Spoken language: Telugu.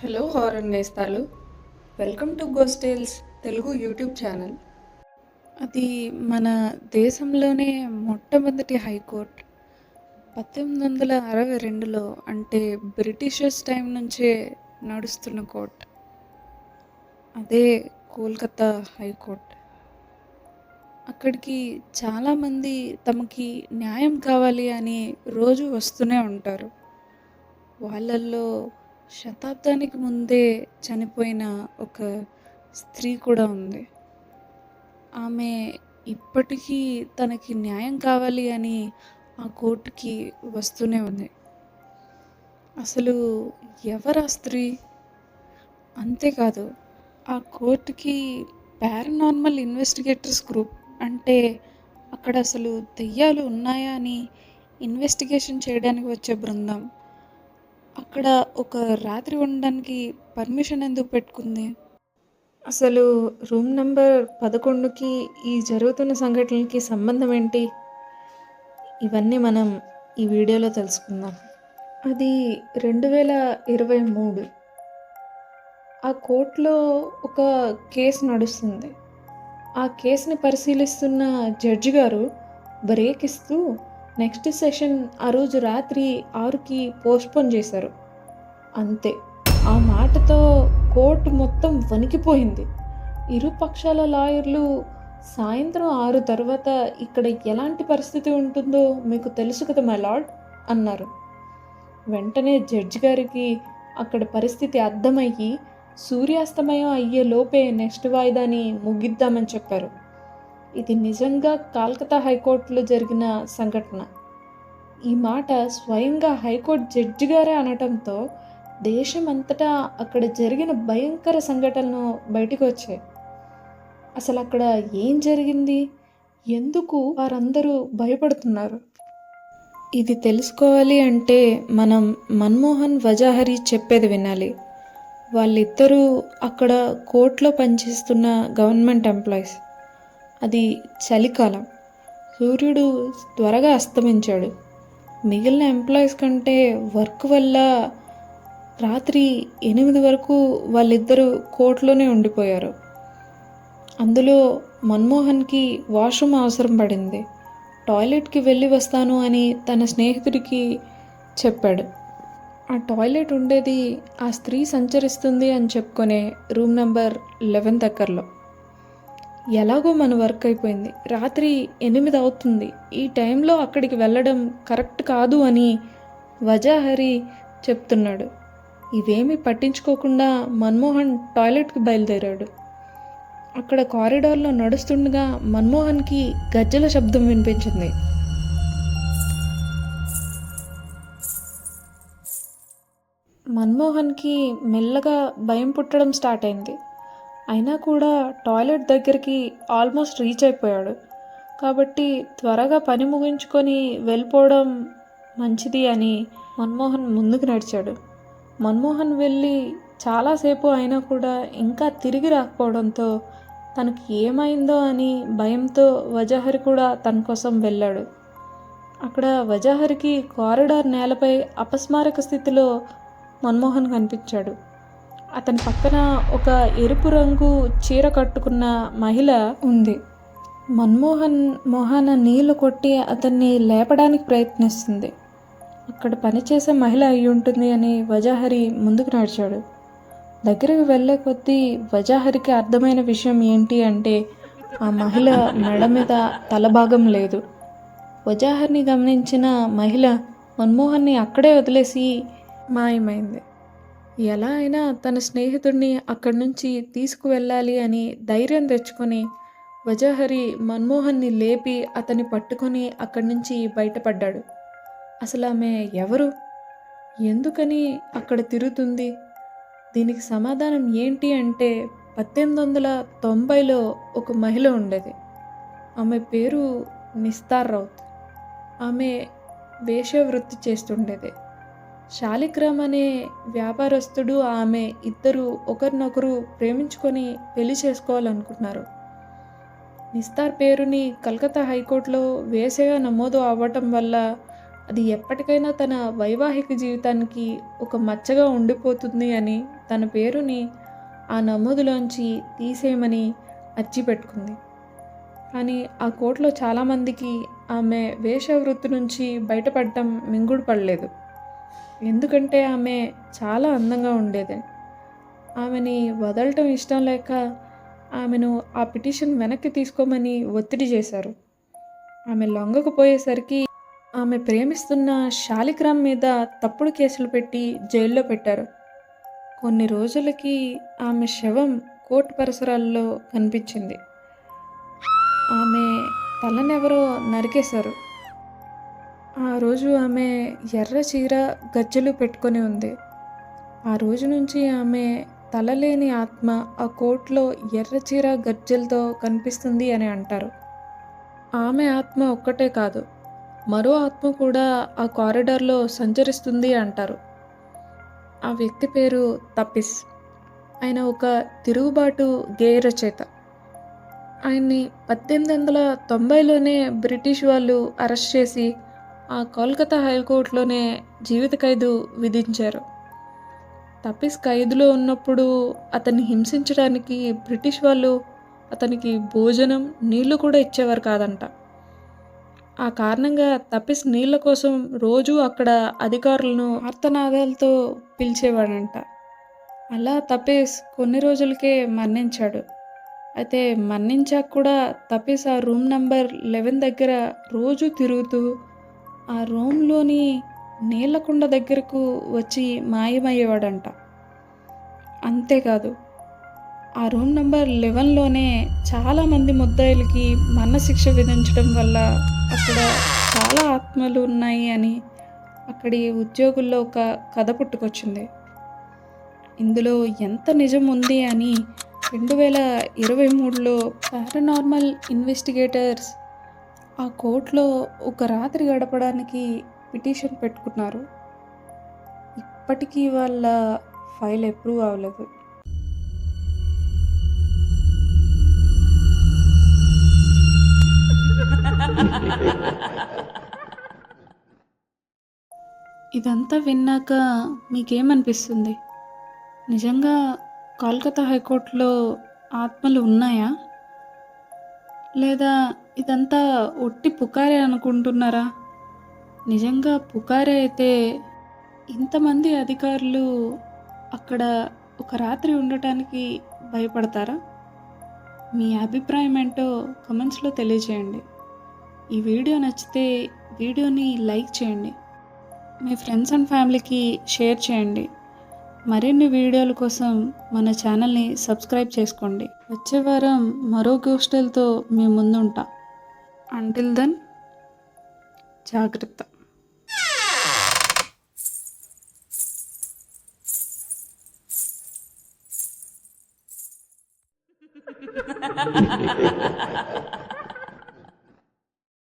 హలో హారర్ నేస్తాలు, welcome to ghost tales Telugu YouTube channel. అది మన దేశంలోనే మొట్టమొదటి హైకోర్టు. 1862లో, అంటే బ్రిటిషర్స్ టైం నుంచే నడుస్తున్న కోర్ట్. అదే కోల్కతా హైకోర్టు. అక్కడికి చాలామంది తమకి న్యాయం కావాలి అని రోజు వస్తూనే ఉంటారు. వాళ్ళల్లో శతాబ్దానికి ముందే చనిపోయిన ఒక స్త్రీ కూడా ఉంది. ఆమె ఇప్పటికీ తనకి న్యాయం కావాలి అని ఆ కోర్టుకి వస్తూనే ఉంది. అసలు ఎవరు ఆ స్త్రీ? అంతేకాదు, ఆ కోర్టుకి పారానార్మల్ ఇన్వెస్టిగేటర్స్ గ్రూప్, అంటే అక్కడ అసలు దెయ్యాలు ఉన్నాయా అని ఇన్వెస్టిగేషన్ చేయడానికి వచ్చే బృందం అక్కడ ఒక రాత్రి ఉండడానికి పర్మిషన్ ఎందుకు పెట్టుకుంది? అసలు రూమ్ నెంబర్ 11కి ఈ జరుగుతున్న సంఘటనలకి సంబంధం ఏంటి? ఇవన్నీ మనం ఈ వీడియోలో తెలుసుకుందాం. అది 2023. ఆ కోర్టులో ఒక కేసు నడుస్తుంది. ఆ కేసుని పరిశీలిస్తున్న జడ్జి గారు బ్రేక్ ఇస్తూ నెక్స్ట్ సెషన్ ఆ రోజు రాత్రి 6కి పోస్ట్పోన్ చేశారు. అంతే, ఆ మాటతో కోర్టు మొత్తం వణికిపోయింది. ఇరు పక్షాల లాయర్లు సాయంత్రం 6 తర్వాత ఇక్కడ ఎలాంటి పరిస్థితి ఉంటుందో మీకు తెలుసు కదా మై లార్డ్ అన్నారు. వెంటనే జడ్జి గారికి అక్కడ పరిస్థితి అర్థమయ్యి సూర్యాస్తమయం అయ్యే లోపే నెక్స్ట్ వాయిదాని ముగిద్దామని చెప్పారు. ఇది నిజంగా కలకత్తా హైకోర్టులో జరిగిన సంఘటన. ఈ మాట స్వయంగా హైకోర్టు జడ్జి గారే అనటంతో దేశమంతటా అక్కడ జరిగిన భయంకర సంఘటనలు బయటకు వచ్చాయి. అసలు అక్కడ ఏం జరిగింది, ఎందుకు వారందరూ భయపడుతున్నారు? ఇది తెలుసుకోవాలి అంటే మనం మన్మోహన్ వజాహరి చెప్పేది వినాలి. వాళ్ళిద్దరూ అక్కడ కోర్టులో పనిచేస్తున్న గవర్నమెంట్ ఎంప్లాయీస్. అది చలికాలం, సూర్యుడు త్వరగా అస్తమించాడు. మిగిలిన ఎంప్లాయీస్ కంటే వర్క్ వల్ల రాత్రి 8 వరకు వాళ్ళిద్దరూ కోర్టులోనే ఉండిపోయారు. అందులో మన్మోహన్కి వాష్రూమ్ అవసరం పడింది. టాయిలెట్కి వెళ్ళి వస్తాను అని తన స్నేహితుడికి చెప్పాడు. ఆ టాయిలెట్ ఉండేది ఆ స్త్రీ సంచరిస్తుంది అని చెప్పుకునే రూమ్ నెంబర్ 11 దగ్గరలో. ఎలాగో మన వర్క్ అయిపోయింది, రాత్రి 8 అవుతుంది, ఈ టైంలో అక్కడికి వెళ్ళడం కరెక్ట్ కాదు అని వజాహరి చెప్తున్నాడు. ఇవేమీ పట్టించుకోకుండా మన్మోహన్ టాయిలెట్కి బయలుదేరాడు. అక్కడ కారిడార్లో నడుస్తుండగా మన్మోహన్కి గజ్జల శబ్దం వినిపించింది. మన్మోహన్కి మెల్లగా భయం పుట్టడం స్టార్ట్ అయింది. అయినా కూడా టాయిలెట్ దగ్గరికి ఆల్మోస్ట్ రీచ్ అయిపోయాడు. కాబట్టి త్వరగా పని ముగించుకొని వెళ్ళిపోవడం మంచిది అని మన్మోహన్ ముందుకు నడిచాడు. మన్మోహన్ వెళ్ళి చాలాసేపు అయినా కూడా ఇంకా తిరిగి రాకపోవడంతో తనకి ఏమైందో అని భయంతో వజాహరి కూడా తన కోసం వెళ్ళాడు. అక్కడ వజాహరికి కారిడార్ నేలపై అపస్మారక స్థితిలో మన్మోహన్ కనిపించాడు. అతని పక్కన ఒక ఎరుపు రంగు చీర కట్టుకున్న మహిళ ఉంది. మన్మోహన్ మొహాన నీళ్లు కొట్టి అతన్ని లేపడానికి ప్రయత్నిస్తుంది. అక్కడ పనిచేసే మహిళ అయి ఉంటుంది అని వజాహరి ముందుకు నడిచాడు. దగ్గరికి వెళ్ళే కొద్దీ వజాహరికి అర్థమైన విషయం ఏంటి అంటే ఆ మహిళ మెడ మీద తలభాగం లేదు. వజాహరిని గమనించిన మహిళ మన్మోహన్ని అక్కడే వదిలేసి మాయమైంది. ఎలా అయినా తన స్నేహితుడిని అక్కడి నుంచి తీసుకువెళ్ళాలి అని ధైర్యం తెచ్చుకొని వజాహరి మన్మోహన్ని లేపి అతన్ని పట్టుకొని అక్కడి నుంచి బయటపడ్డాడు. అసలు ఆమె ఎవరు, ఎందుకని అక్కడ తిరుగుతుంది? దీనికి సమాధానం ఏంటి అంటే 1890లో ఒక మహిళ ఉండేది. ఆమె పేరు నిస్తార్ రౌత్. ఆమె వేశ్యావృత్తి చేస్తుండేది. శాలిగ్రామ్ అనే వ్యాపారస్తుడు ఆమె ఇద్దరు ఒకరినొకరు ప్రేమించుకొని పెళ్లి చేసుకోవాలనుకున్నారు. నిస్తార్ పేరుని కలకత్తా హైకోర్టులో వేశ్యగా నమోదు అవ్వటం వల్ల అది ఎప్పటికైనా తన వైవాహిక జీవితానికి ఒక మచ్చగా ఉండిపోతుంది అని తన పేరుని ఆ నమోదులోంచి తీసేయమని అర్జీ పెట్టుకుంది. కానీ ఆ కోర్టులో చాలామందికి ఆమె వేశ్యావృత్తి నుంచి బయటపడటం మింగుడు పడలేదు. ఎందుకంటే ఆమె చాలా అందంగా ఉండేదని. ఆమెని వదలటం ఇష్టం లేక ఆమెను ఆ పిటిషన్ వెనక్కి తీసుకోమని ఒత్తిడి చేశారు. ఆమె లొంగకపోయేసరికి ఆమె ప్రేమిస్తున్న శాలిగ్రామ్ మీద తప్పుడు కేసులు పెట్టి జైల్లో పెట్టారు. కొన్ని రోజులకి ఆమె శవం కోర్టు పరిసరాల్లో కనిపించింది. ఆమె తలనెవరో నరికేశారు. ఆ రోజు ఆమె ఎర్ర చీర గజ్జెలు పెట్టుకొని ఉంది. ఆ రోజు నుంచి ఆమె తలలేని ఆత్మ ఆ కోర్టులో ఎర్ర చీర గజ్జెలతో కనిపిస్తుంది అని అంటారు. ఆమె ఆత్మ ఒక్కటే కాదు, మరో ఆత్మ కూడా ఆ కారిడార్లో సంచరిస్తుంది అంటారు. ఆ వ్యక్తి పేరు తపిస్. ఆయన ఒక తిరుగుబాటు గేయ రచయిత. ఆయన్ని 1890లోనే బ్రిటిష్ వాళ్ళు అరెస్ట్ చేసి ఆ కోల్కతా హైకోర్టులోనే జీవిత ఖైదు విధించారు. తపిస్ ఖైదులో ఉన్నప్పుడు అతన్ని హింసించడానికి బ్రిటిష్ వాళ్ళు అతనికి భోజనం, నీళ్లు కూడా ఇచ్చేవారు కాదంట. ఆ కారణంగా తపిస్ నీళ్ల కోసం రోజూ అక్కడ అధికారులను ఆర్తనాదాలతో పిలిచేవాడంట. అలా తపిస్ కొన్ని రోజులకే మరణించాడు. అయితే మరణించాక కూడా తపిస్ ఆ రూమ్ నంబర్ 11 దగ్గర రోజు తిరుగుతూ ఆ రూమ్లోని నీళ్లకుండ దగ్గరకు వచ్చి మాయమయ్యేవాడంట. అంతేకాదు, ఆ రూమ్ నంబర్ 11లోనే చాలామంది ముద్దాయిలకి మరణశిక్ష విధించడం వల్ల అక్కడ చాలా ఆత్మలు ఉన్నాయి అని అక్కడి ఉద్యోగుల్లో ఒక కథ పుట్టుకొచ్చింది. ఇందులో ఎంత నిజం ఉంది అని 2023లో పారానార్మల్ ఇన్వెస్టిగేటర్స్ ఆ కోర్టులో ఒక రాత్రి గడపడానికి పిటిషన్ పెట్టుకున్నారు. ఇప్పటికీ వాళ్ళ ఫైల్ అప్రూవ్ అవ్వలేదు. ఇదంతా విన్నాక మీకేమనిపిస్తుంది? నిజంగా కోల్కతా హైకోర్టులో ఆత్మలు ఉన్నాయా? లేదా ఇదంతా ఒట్టి పుకారే అనుకుంటున్నారా? నిజంగా పుకారే అయితే ఇంతమంది అధికారులు అక్కడ ఒక రాత్రి ఉండటానికి భయపడతారా? మీ అభిప్రాయం ఏంటో కామెంట్స్లో తెలియజేయండి. ఈ వీడియో నచ్చితే వీడియోని లైక్ చేయండి. మీ ఫ్రెండ్స్ అండ్ ఫ్యామిలీకి షేర్ చేయండి. మరిన్ని వీడియోల కోసం మన ఛానల్ని సబ్స్క్రైబ్ చేసుకోండి. వచ్చే వారం మరో గోస్టల్తో మీ ముందుంటా. అంటిల్ దెన్, జాగ్రత్త.